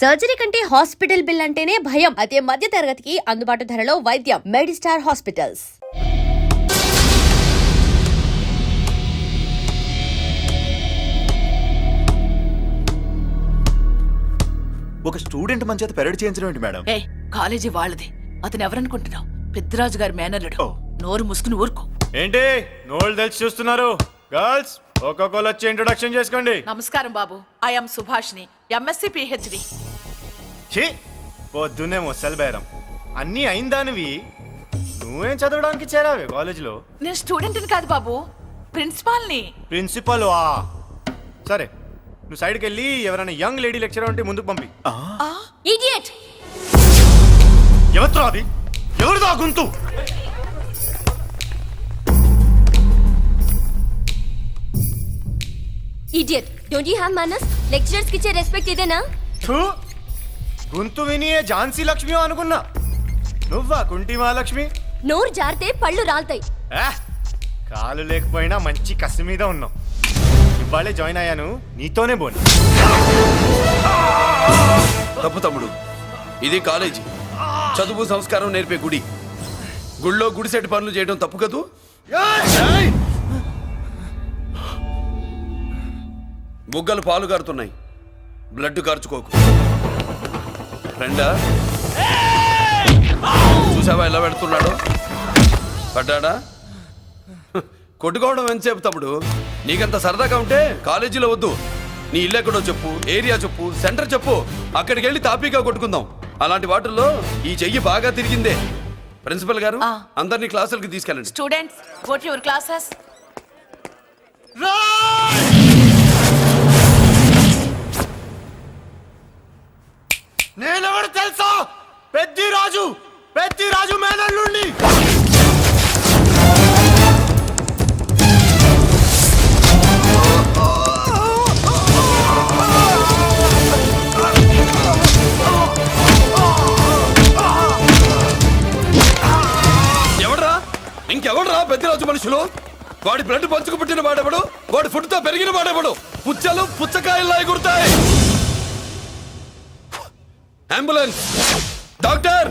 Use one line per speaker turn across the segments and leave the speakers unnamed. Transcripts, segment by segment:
Surgery కంటే hospital bill అంటేనే భయం. అదే మధ్య తరగతికి అందుబాటు ధరలో వైద్యం. Medistar hospitals.
ఒక స్టూడెంట్ మన చేత పెరడ్ చేయించడం ఏంటి మేడం?
కాలేజీ వాళ్ళది. అతను ఎవరనుకుంటున్నావు? పెద్దరాజు గారి మేనల్లుడు. నోరు ముసుకుని ఊరుకో.
ఏంటి నోళ్ళు తెలిసి చూస్తున్నారు? గర్ల్స్ ఒక్కొక్కరు వచ్చి ఇంట్రొడక్షన్ చేసుకోండి.
నమస్కారం బాబు, ఐఎమ్ సుభాష్ని, ఎంఎస్సి పిహెచ్డి.
పొద్దున్నే ముసలి బేరం అన్నీ అయిందానివి. నువ్వేం చదవడానికి చేరావే కాలేజీలో?
నేను స్టూడెంట్ని కాదు బాబు, ప్రిన్సిపాల్ని.
ప్రిన్సిపల్ సరే, నువ్వు సైడ్కి వెళ్ళి ఎవరైనా యంగ్ లేడీ లెక్చరర్ ఉంటే ముందుకు పంపి.
ఇడియట్!
ఎవరితో అది? ఎవరిదో ఆ గొంతు?
ఇడియట్! డోంట్ యు హావ్ మనస్? లెక్చరర్స్ కి ఇచ్చే రెస్పెక్ట్ ఇదేనా?
గొంతు విని ఝాన్సీ లక్ష్మి అనుకున్నా. నువ్వా కుంటి మహాలక్ష్మి?
నోరు జారితే పళ్ళు రాల్తాయి.
కాలు లేకపోయినా మంచి కసి మీద ఉన్నావు. ఇవాళే జాయిన్ అయ్యాను, నీతోనే బోని.
తప్పు తమ్ముడు, ఇది కాలేజీ. చదువు సంస్కారం నేర్పే గుడి. గుళ్ళో గుడిసెట్టి పనులు చేయడం తప్పు కదూ? బుగ్గలు పాలు కారుతున్నాయి, బ్లడ్ కార్చుకోకు. ఫ్రెండా, చూసావా ఎలా పెడుతున్నాడు? పడ్డాడా? కొట్టుకోవడం ఎంతసేపు తమ్ముడు? నీకంత సరదాగా ఉంటే కాలేజీలో వద్దు. నీ ఇల్లు ఎక్కడో చెప్పు, ఏరియా చెప్పు, సెంటర్ చెప్పు, అక్కడికి వెళ్ళి తాపీగా కొట్టుకుందాం. అలాంటి వాటిల్లో ఈ చెయ్యి బాగా తిరిగిందే. ప్రిన్సిపల్ గారు, అందరినీ క్లాసులకి తీసుకెళ్ళండి.
Students, go to your classes.
నేనెవరు తెలుసా? పెద్దిరాజు, పెద్దిరాజు మేనల్లుండి.
ఎవడ్రా? ఇంకెవడ్రా పెద్దిరాజు మనుషులు? వాడి బ్లడ్ పంచుకు పుట్టిన వాడెవడు? వాడి ఫుడ్తో పెరిగిన వాడెవడు? పుచ్చలు పుచ్చకాయల్లా ఎగురుతాయి. అంబులెన్స్! డాక్టర్!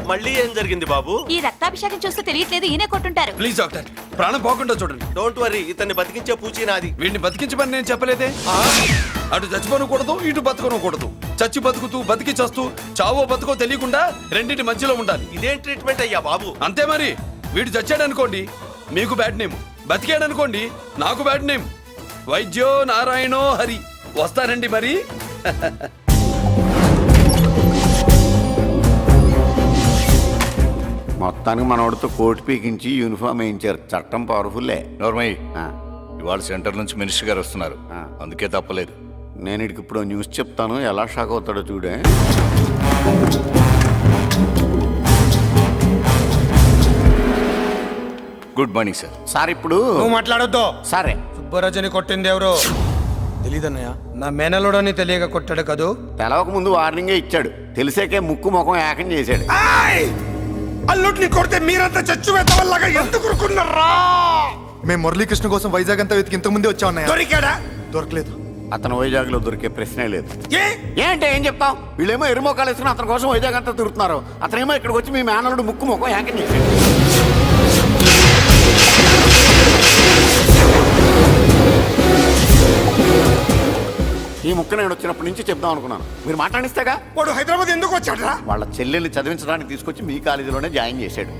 మళ్ళీ ఏం జరిగింది బాబు?
ఈ రక్తాభిషేకం చూస్తే తెలియట్లేదు, ఈయనే కొట్టుంటారు.
ప్లీజ్ డాక్టర్, ప్రాణం పోకుండా చూడండి.
డోంట్ వరీ, ఇతన్ని బతికించే పూచి నాది.
వీడిని బతికించమని నేను చెప్పలేదే. అటు చచ్చిపోనకూడదు, ఇటు బతకనకూడదు. చచ్చి బతుకుతూ బతికి చస్తూ చావో బతుకో తెలియకుండా రెండింటి మధ్యలో ఉండాలి.
ఇదేం ట్రీట్మెంట్ అయ్యా బాబు?
అంతే మరి. వీడు చచ్చాడనుకోండి మీకు బ్యాడ్ నేమ్, బతికాడనుకోండి నాకు బ్యాడ్ నేమ్. వైద్యో నారాయణో హరి. వస్తానండి మరి.
మొత్తానికి మనోడితో కోట్ పీకించి యూనిఫామ్ వేయించారు. చట్టం పవర్ఫుల్లే.
నోర్మయ్య, ఇవాళ సెంటర్ నుంచి మినిస్టర్ గారు వస్తున్నారు, అందుకే తప్పలేదు.
నేను ఇడికి ఇప్పుడు న్యూస్ చెప్తాను, ఎలా షాక్ అవుతాడో చూడే.
Good morning sir.
సార్ ఇప్పుడు
నువ్వు మాట్లాడొద్దు.
సరే,
సుబ్బరాజుని కొట్టింది ఎవరు? తెలీదన్నయ్య. నా మేనలోడని తెలియక కొట్టాడు కదూ.
తెలవక ముందు వార్నింగే ఇచ్చాడు, తెలిసాకే ముక్కు ముఖం ఏకం చేశాడు.
అల్లుడిని కొడితే మీరంతా చచ్చు వెతవల్లాగా ఎందుకు ఊరుకున్నారా?
మేము మురళీకృష్ణ కోసం వైజాగ్ అంతా వెతికి ఇంతకు ముందే వచ్చా ఉన్నాయా?
దొరికాడా?
దొరకలేదు.
అతను వైజాగ్ లో దొరికే ప్రశ్నే లేదు.
ఏ
ఏంటే ఏం చెప్తాం? వీళ్ళేమో ఎరుమోకాలు వేసుకుని అతని కోసం వైజాగ్ అంతా తిరుగుతున్నారు. అతనేమో ఇక్కడికి వచ్చి మీ మేనలుడు ముక్కు ముఖం ఏకం చేశాడు. ఈ ముక్క నేను వచ్చినప్పటి నుంచి చెప్దాం అనుకున్నాను, మీరు మాట్లాడిస్తేగా.
వాడు హైదరాబాద్ ఎందుకు వచ్చాడరా?
వాళ్ళ చెల్లెల్ని చదివించడానికి తీసుకొచ్చి మీ కాలేజీలోనే జాయిన్ చేశాడు.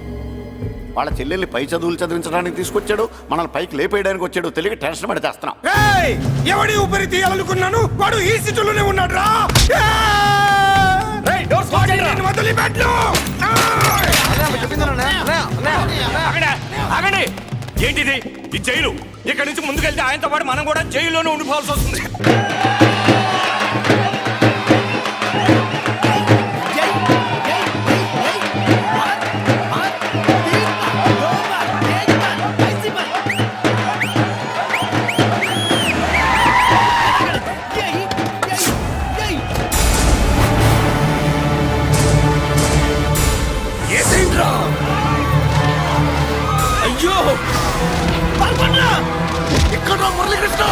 వాళ్ళ చెల్లెల్ని పై చదువులు చదివించడానికి తీసుకొచ్చాడు, మనల్ని పైకి లేపేయడానికి వచ్చాడు. తెలియక టెన్షన్ పడి చేస్తున్నాం.
ఎవడి ఊపిరి తీయాలనుకున్నాను, వాడు ఈ సిటీలోనే ఉన్నాడు రా.
ఏంటిది? ఈ జైలు. ఇక్కడి నుంచి ముందుకెళ్తే ఆయనతో పాటు మనం కూడా జైల్లోనే ఉండిపోవాల్సి వస్తుంది.
అయ్యో
ఇక్కడ మురళీకృష్ణ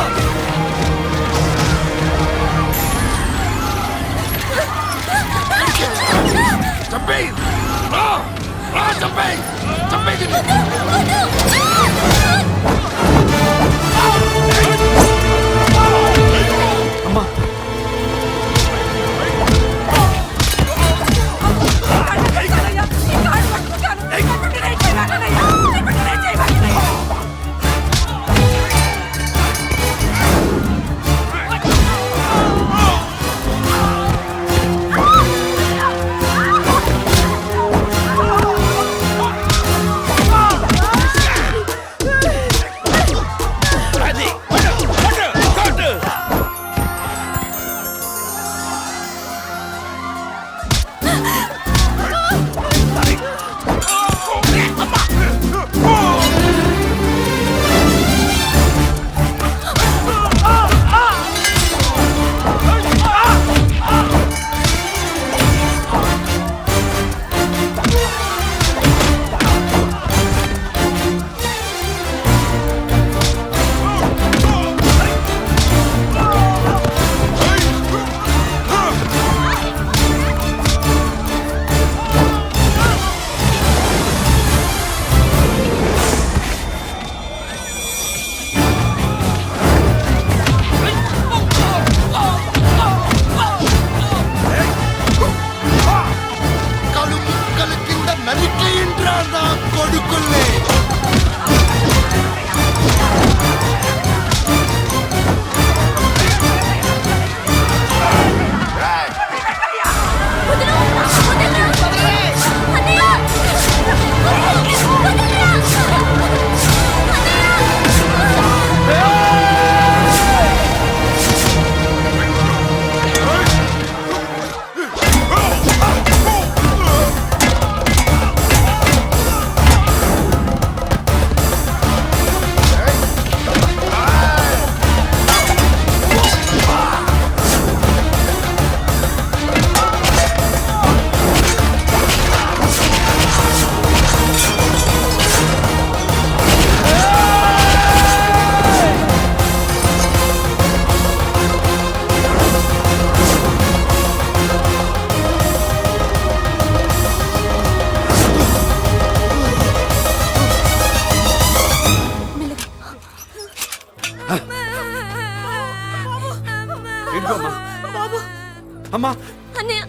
అమ్మా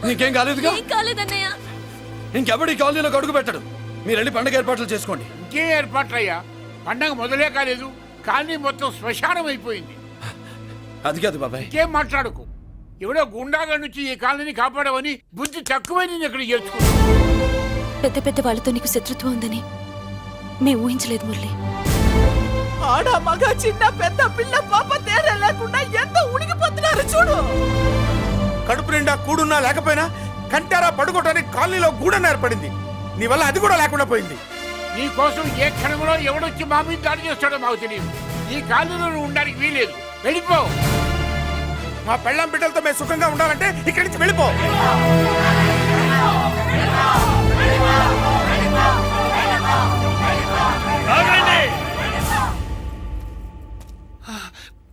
నీకేం కాలేదుగా?
కాలేదన్నయ్య.
ఇంకెవడి కాలనీలో అడుగు పెట్టడు. మీరు వెళ్ళి పండగ ఏర్పాట్లు చేసుకోండి.
ఇంకే ఏర్పాట్లయ్యా? పండగ మొదలే కాలేదు, కానీ మొత్తం శ్మశానం అయిపోయింది.
అది కాదు బాబాయ్.
ఇంకేం మాట్లాడుకు. ఎవడో గుండాగా నుంచి ఈ కాలనీని కాపాడవని బుద్ధి తక్కువై నేను ఇక్కడ చేర్చుకున్నా.
పెద్ద పెద్ద వాళ్ళతో నీకు శత్రుత్వం ఉందని మేము ఊహించలేదు మురళి.
ఆడ మగ చిన్న పెద్ద పిల్ల పాప తేడా లేకుండా ఎంత ఉనికిపోతున్నారు చూడు.
కడుపు నిండా కూడున్నా లేకపోయినా కంటారా పడుకోవటానికి కాలనీలో గూడన్న ఏర్పడింది. నీ వల్ల అది కూడా లేకుండా పోయింది.
నీ కోసం ఏ క్షణంలో ఎవడొచ్చి మా మీద దాడి చేస్తాడో మాకు తెలియదు. ఈ కాలనీలో నువ్వు ఉండడానికి వీలేదు. వెళ్ళిపో.
మా పెళ్ళాం బిడ్డలతో మేము సుఖంగా ఉండాలంటే ఇక్కడి నుంచి వెళ్ళిపో.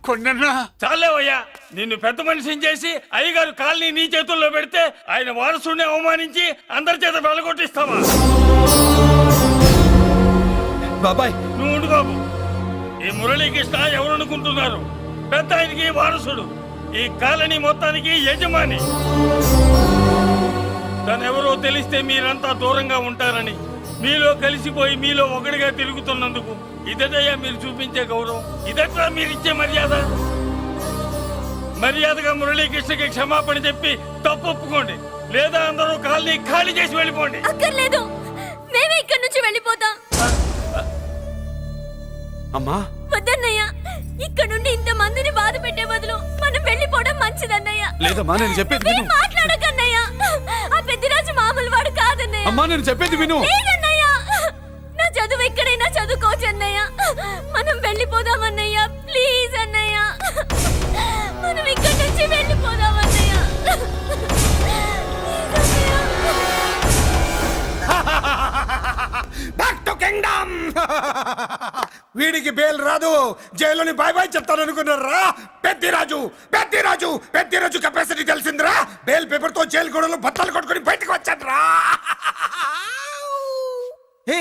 కొండన్నా
చాలేవయ్యా, నిన్ను పెద్ద మనిషిని చేసి అయ్యగారు కాలనీ నీ చేతుల్లో పెడితే ఆయన వారసుని అవమానించి అందరి చేత వెళ్ళగొట్టిస్తావా?
బాబాయ్
నువ్వు ఉండు బాబు. ఈ మురళీకృష్ణ ఎవరనుకుంటున్నారు? పెద్ద ఆయనకి వారసుడు, ఈ కాలనీ మొత్తానికి యజమాని. తనెవరో తెలిస్తే మీరంతా దూరంగా ఉంటారని, మీలో కలిసిపోయి మీలో ఒకటిగా తిరుగుతున్నందుకు ఇదటయ్యా మీరు చూపించే గౌరవం, ఇదట్లా మీరిచ్చే మర్యాద. మర్యాదగా మురళీకృష్ణకి క్షమాపణ చెప్పి తప్పు ఒప్పుకోండి, లేదా అందరూ కాలనీ ఖాళీ చేసి వెళ్ళిపోండి.
అక్కర్లేదు, మేమే ఇక్కడి నుంచి వెళ్ళిపోతాం.
అమ్మా
వద్దన్నయ్య, ఇక్కడ నుండి ఇంత మందిని బాధ పెట్టే బదులు మనం వెళ్ళిపోవడం మంచిదన్నయ్య.
లేదమ్మా, నేను చెప్పేది విను.
మాట్లాడకన్నయ్య, ఆ పెద్దిరాజు మామూలు వాడు కాదన్నయ్య.
అమ్మా నేను చెప్పేది విను.
లేదన్నయ్య, నా చదువు ఎక్కడైనా చదువుకోవచ్చు అన్నయ్య. మనం వెళ్ళిపోదామన్నయ్య, ప్లీజ్ అన్నయ్య. మనం ఇక్కడి నుంచి వెళ్ళిపోదామన్నయ్య.
Back to kingdom. వీడికి బెయిల్ రాదు, జైల్లోని బాయ్ బాయ్ చెప్తాననుకున్నారా? పెద్దిరాజు పెద్దిరాజు పెద్దిరాజు కెపాసిటీ తెలిసిందిరా. బెయిల్ పేపర్ తో జైలు గోడలో బట్టలు కొట్టుకుని బయటకు వచ్చాడ్రా. ఏ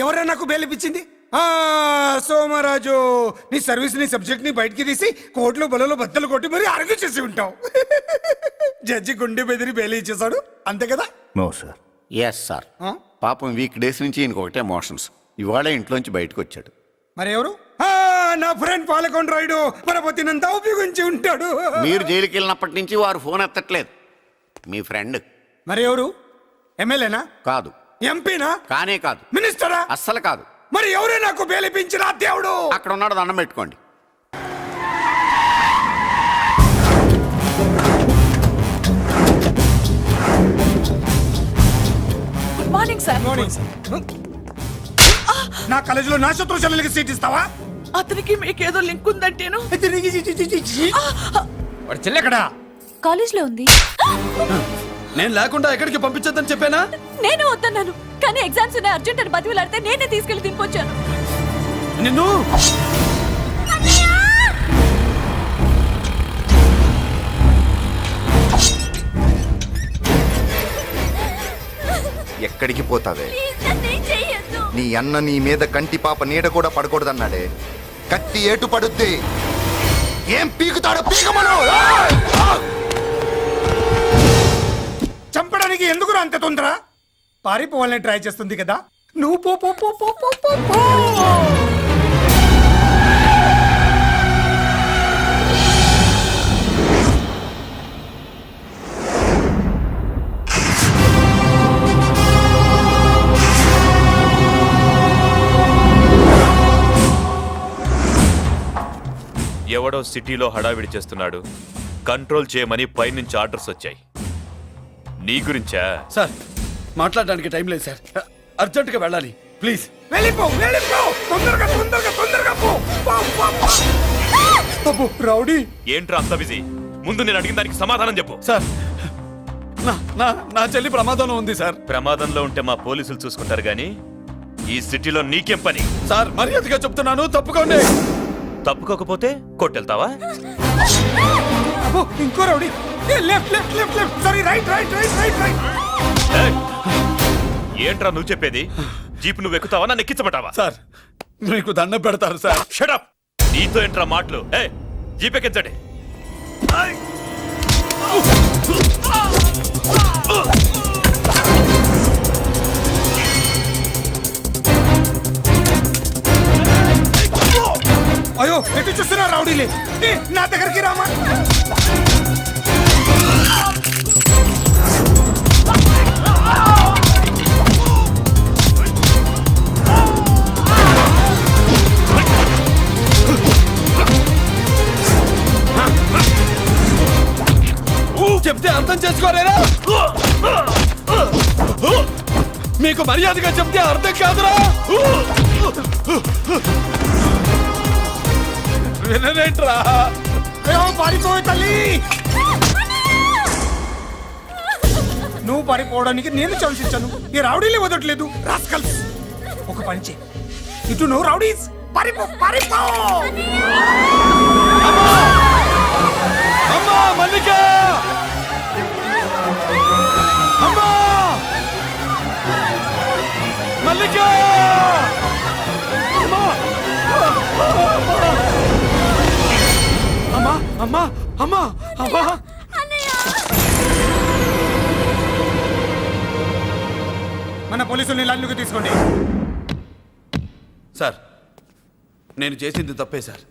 ఎవరా నాకు బెయిల్ ఇప్పించింది? సోమరాజు, నీ సర్వీస్ నీ సబ్జెక్ట్ ని బయటికి తీసి కోర్టులో బలలో బద్దలు కొట్టి మరి ఆరోగ్యం చేసి ఉంటావు. జడ్జి గుండె బెదిరి బెయిల్ ఇచ్చేసాడు, అంతే కదా?
No sir.
Yes sir. పాపం వీక్ డేస్ నుంచి ఈయనకు ఒకటే మోషన్స్. ఇవాళ ఇంట్లోంచి బయటకు వచ్చాడు.
మరి ఎవరు? నా ఫ్రెండ్ పాలకొండ రాయుడు పరపతినంతా ఉపయోగించి ఉంటాడు.
మీరు జైలుకి వెళ్ళినప్పటి నుంచి వారు ఫోన్ ఎత్తట్లేదు. మీ ఫ్రెండ్.
మరి ఎవరు? ఎమ్మెల్యేనా?
కాదు.
ఎంపీనా?
కానే కాదు.
మినిస్టరా?
అస్సలు కాదు.
మరి ఎవరే నాకు బేలిపించిన దేవుడు?
అక్కడ ఉన్నాడు, దండం పెట్టుకోండి.
Good morning sir.
నా కాలేజీలో నా శత్రు చెల్లెలకి సీట్ ఇస్తావా?
అతనికి మీకేదో లింక్ ఉందంటేను.
వాడు చెల్లెక్కడా?
కాలేజ్ లో ఉంది.
నేను లేకుండా ఎక్కడికి పంపించొద్దని చెప్పానా?
నేను వద్దన్నాను, కానీ ఎగ్జామ్స్ ఉన్నాయి అర్జెంట్ అని బతిలాడితే నేనే తీసుకెళ్లి దింపొచ్చాను.
నిన్ను
ఎక్కడికి పోతావే? నీ అన్న నీ మీద కంటి పాప నీడ కూడా పడకూడదన్నాడే. కత్తి ఏటు పడుద్ది. ఏం పీకుతాడో పీకమను.
చంపడానికి ఎందుకు అంత తొందర? పారిపోవాలని ట్రై చేస్తుంది కదా. నువ్వు పో పో పో పో పో పో పో.
ఎవడో సిటీలో హడావిడి చేస్తున్నాడు, కంట్రోల్ చేయమని పైనుంచి ఆర్డర్స్ వచ్చాయి. నీ గురించా?
సార్, మాట్లాడడానికి టైం లేదు సార్. అర్జెంటుగా వెళ్ళాలి, ప్లీజ్.
వెళ్ళిపో వెళ్ళిపో, తొందరగా తొందరగా తొందరగా పో. అబ్బో రౌడీ,
ఏంట్రా అంత బిజీ? ముందు నేను అడిగిన దానికి సమాధానం చెప్పు.
సార్, నా చెల్లి ప్రమాదంలో ఉంది సార్.
ప్రమాదంలో ఉంటే మా పోలీసులు చూసుకుంటారు గానీ ఈ సిటీలో నీకేం పని?
సార్, మర్యాదగా చెప్తున్నాను, తప్పుకోండి.
తప్పుకోకపోతే కొట్టెళ్తావా?
అబ్బో ఇంకో rowdy. Left left left left, sorry right right right right right.
ఏయ్! ఏంట్రా నువ్వు చెప్పేది? జీప్ నువ్వు ఎక్కుతావా, నన్ను ఎక్కించమంటావా?
సార్, మీకు దండం పెడతారు సార్.
షటప్! నీతో ఏంట్రా మాటలు? జీప్ ఎక్కించండి.
అయ్యో ఎటు చూస్తున్నా రౌడీలే. నా దగ్గరికి రామా.
చెప్తే అర్థం చేసుకోలేరా? మీకు మర్యాదగా చెప్తే అర్థం కాదురా? వినరేంట్రా?
పారిపోయి తల్లి. నువ్వు పారిపోవడానికి నేను ఛాన్స్ ఇచ్చాను. ఈ రౌడీలే వదట్లేదు. రాస్కల్స్, ఒక పని చేయి. ఇటు నువ్వు రౌడీస్ పారిపో పారిపో.
అమ్మా మల్లిక! అమ్మా మల్లిక! అమ్మా అమ్మా అమ్మా అమ్మా!
మన పోలీసుల్ని లైన్లోకి తీసుకోండి.
సార్, నేను చేసింది తప్పే సార్.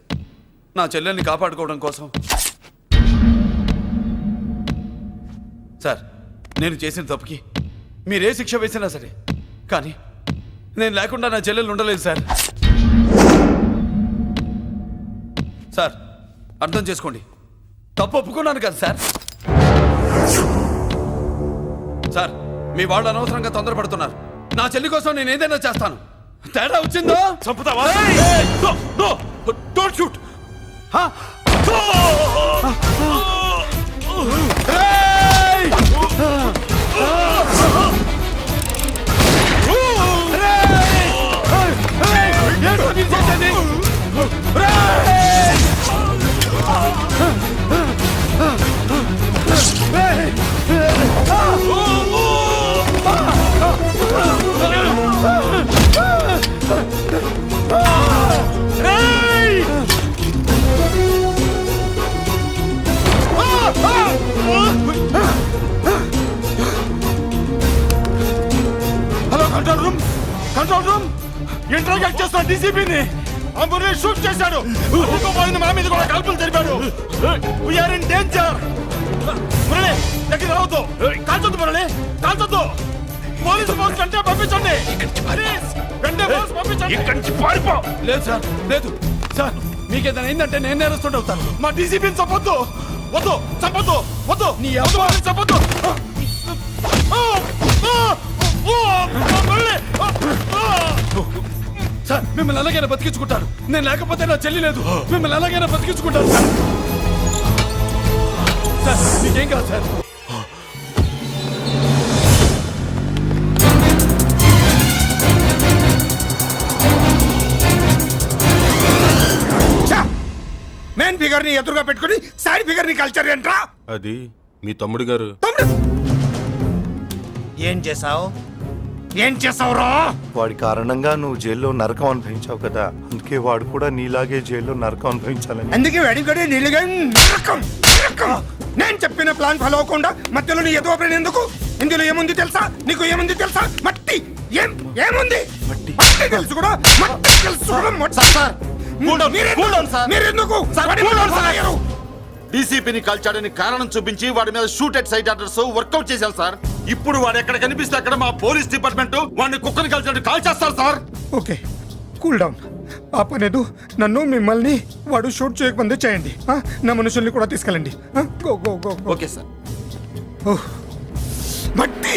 నా చెల్లెల్ని కాపాడుకోవడం కోసం. సార్, నేను చేసిన తప్పుకి మీరే శిక్ష వేసినా సరే, కానీ నేను లేకుండా నా చెల్లెలు ఉండలేదు సార్. సార్, అర్థం చేసుకోండి. తప్పు ఒప్పుకున్నాను కదా సార్. సార్, మీ వాళ్ళు అనవసరంగా తొందరపడుతున్నారు. నా చెల్లి కోసం నేను ఏదైనా చేస్తాను. తేడా వచ్చిందో
చంపుతావా? Don't shoot.
Hey!
ఇంటర్గేట్ చేస్తున్న డీసీపీని ఆ మురళి షూట్ చేశాడు. పోయింది మా మీద కూడా కాల్పులు జరిపాడు. We are in danger. మురళి దగ్గర రావద్దు. కాల్చొద్దు మురళి, కాల్చొద్దు. పోలీసు ఫోర్స్ అంటే పంపించండి. ప్లీజ్, వెంటనే ఫోర్స్ పంపించండి.
ఇక్కడి నుంచి పారిపో.
లేదు సార్, లేదు సార్. మీకేదైనా అయిందంటే నేను నేరస్తుడు అవుతాను.
మా డీసీపీని చంపొద్దు. వద్దు, చంపొద్దు, వద్దు.
నీ
వద్దు, వాళ్ళని చంపొద్దు. మురళి,
సార్ మిమ్మల్ని అలాగైనా బతికించుకుంటారు. నేను లేకపోతే నా చెల్లి లేదు. మిమ్మల్ని అలాగైనా బతికించుకుంటారు సార్. సార్ మీకేం కాదు సార్.
మెయిన్ ఫిగర్ ని ఎదురుగా పెట్టుకుని సైడ్ ఫిగర్ ని కల్చర్ ఏంట్రా?
అది మీ తమ్ముడు గారు.
తమ్ముడు ఏం చేసావు? ఏం చేసావురా?
వాడి కారణంగా నువ్వు జైల్లో నరకం అనుభవించావు కదా, అందుకే వాడు కూడా నీలాగే జైల్లో నరకం అనుభవించాలని.
అందుకే వెడిగడే నీళ్ళుగా నరకం నరకం. నేను చెప్పిన ప్లాన్ ఫాలో అవ్వకుండా మధ్యలో నీ ఎదుగు ప్లాన్ ఎందుకు? ఇందులో ఏముంది తెలుసా? నీకు ఏముంది తెలుసా? మట్టి. ఏముంది? మట్టి తెలుసు కూడా, మట్టి తెలుసు కూడా. మీరెందుకు
డీసీపీని కాల్చాడని కారణం చూపించి వాడి మీద shoot at sight orders workout చేశారు సార్. ఇప్పుడు వాడు ఎక్కడ కనిపిస్తే అక్కడ మా పోలీస్ డిపార్ట్మెంట్ వాడిని కుక్కని కాల్చాడు కాల్ చేస్తారు సార్.
Okay, cool down. ఆ పనేదు నన్ను మిమ్మల్ని వాడు షూట్ చేయకముందే చేయండి. నా మనుషుల్ని కూడా తీసుకెళ్ళండి. Go go go.
Okay sir.
మట్టి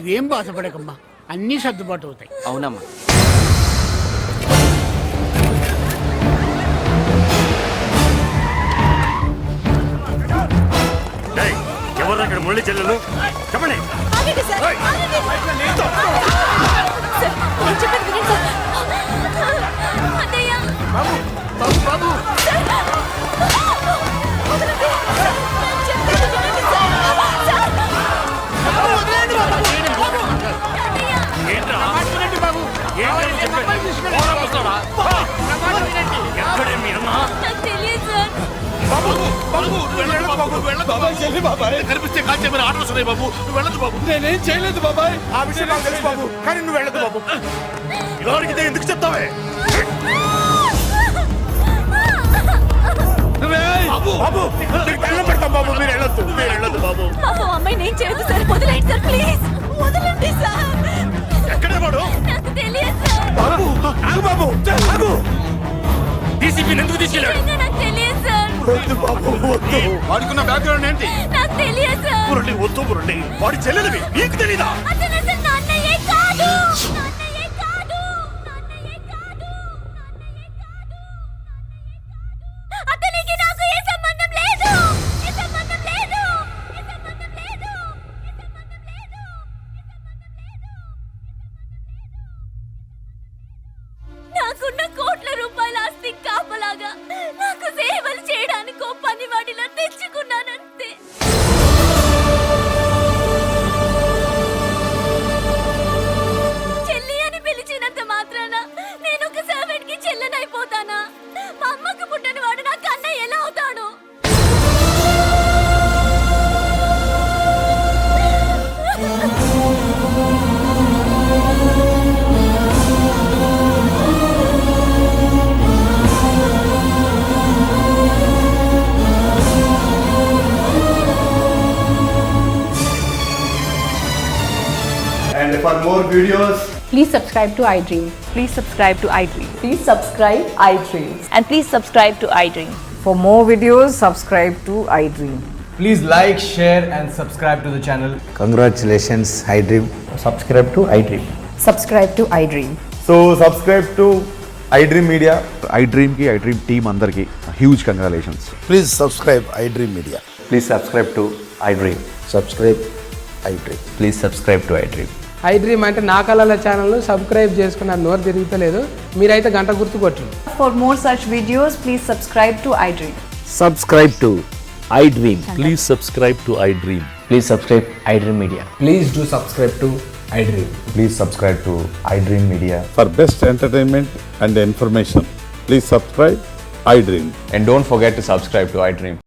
నువ్వేం బాధపడకమ్మా, అన్నీ సర్దుబాటు అవుతాయి.
అవునమ్మా. ఎవరు అక్కడ మురళి చెల్లెలు చెప్పండి.
బాబు బాబు
కనిపిస్తే కాల్చేమని ఆర్డర్స్ ఉన్నాయి బాబు. నువ్వు వెళ్ళదు బాబు. నేనేం చేయలేదు బాబాయ్.
ఆ విషయం నాకు తెలుసు బాబు, కానీ నువ్వు వెళ్ళదు బాబు.
ఎవరికి ఎందుకు చెప్తావే? బాబు బాబు నీకు దండం పెడతాం బాబు. మీరు వెళ్ళొద్దు, మీరు వెళ్ళొద్దు బాబు.
అమ్మాయి నేను చేయదు సార్, వదిలేండి సార్, ప్లీజ్ వదలండి సార్.
ఎక్కడే వాడు?
నాకు తెలియదు సార్.
బాబు ఆగు బాబు, ఆగు. డీసీపీని ఎందుకు తీసుకెళ్ళాడు?
నాకు తెలియదు సార్.
వద్దు బాబు వద్దు. వాడుకున్న బ్యాక్గ్రౌండ్ ఏంటి?
నాకు తెలియదు సార్.
మురళి వద్దు మురళి. వాడి చెల్లెలివి నీకు తెలీదా?
అతను అసలు నా అన్నయ్యే కాదు. అన్నయ్యే కాదు. అన్నయ్యే కాదు. అన్నయ్యే కాదు. అతనికి నాకు ఏ సంబంధం లేదు. ఏ సంబంధం లేదు. ఏ సంబంధం లేదు. ఏ సంబంధం లేదు. నాకున్న కోట్ల రూపాయల ఆస్తి కాపలాగా నాకు సేవలు చేయడానికి ఓ పనివాడిలా తెచ్చుకున్నానంతే. చెల్లి అని పిలిచినంత మాత్రాన నేను ఒక సర్వెంట్ కి చెల్లెనైపోతానా? మా అమ్మకు పుట్టిన వాడు నా కన్నయ్య ఎలా అవుతాడు?
And for more videos,
Please subscribe to iDream. Please subscribe to iDream. Please subscribe iDream. And please subscribe to iDream.
For more videos, subscribe to iDream.
Please like, share and subscribe to the channel.
congratulations, iDream. Subscribe to iDream.
Subscribe to iDream.
So subscribe to iDream Media. iDream ki iDream team andarki huge congratulations. Please subscribe iDream Media. Please subscribe to iDream. Subscribe iDream. Please subscribe to iDream.
iDream అంటే నా కళల channel subscribe చేసుకున్న నోరు తిరుగుతలేదు. మీరైతే గంట గుర్తు కొట్టండి. For more such videos, please subscribe to iDream.
Subscribe to iDream.
Please subscribe to I dream.
Please subscribe iDream Media.
Please do subscribe to iDream.
Please subscribe to iDream Media.
For best entertainment and information, please subscribe iDream.
And don't forget to subscribe to I dream.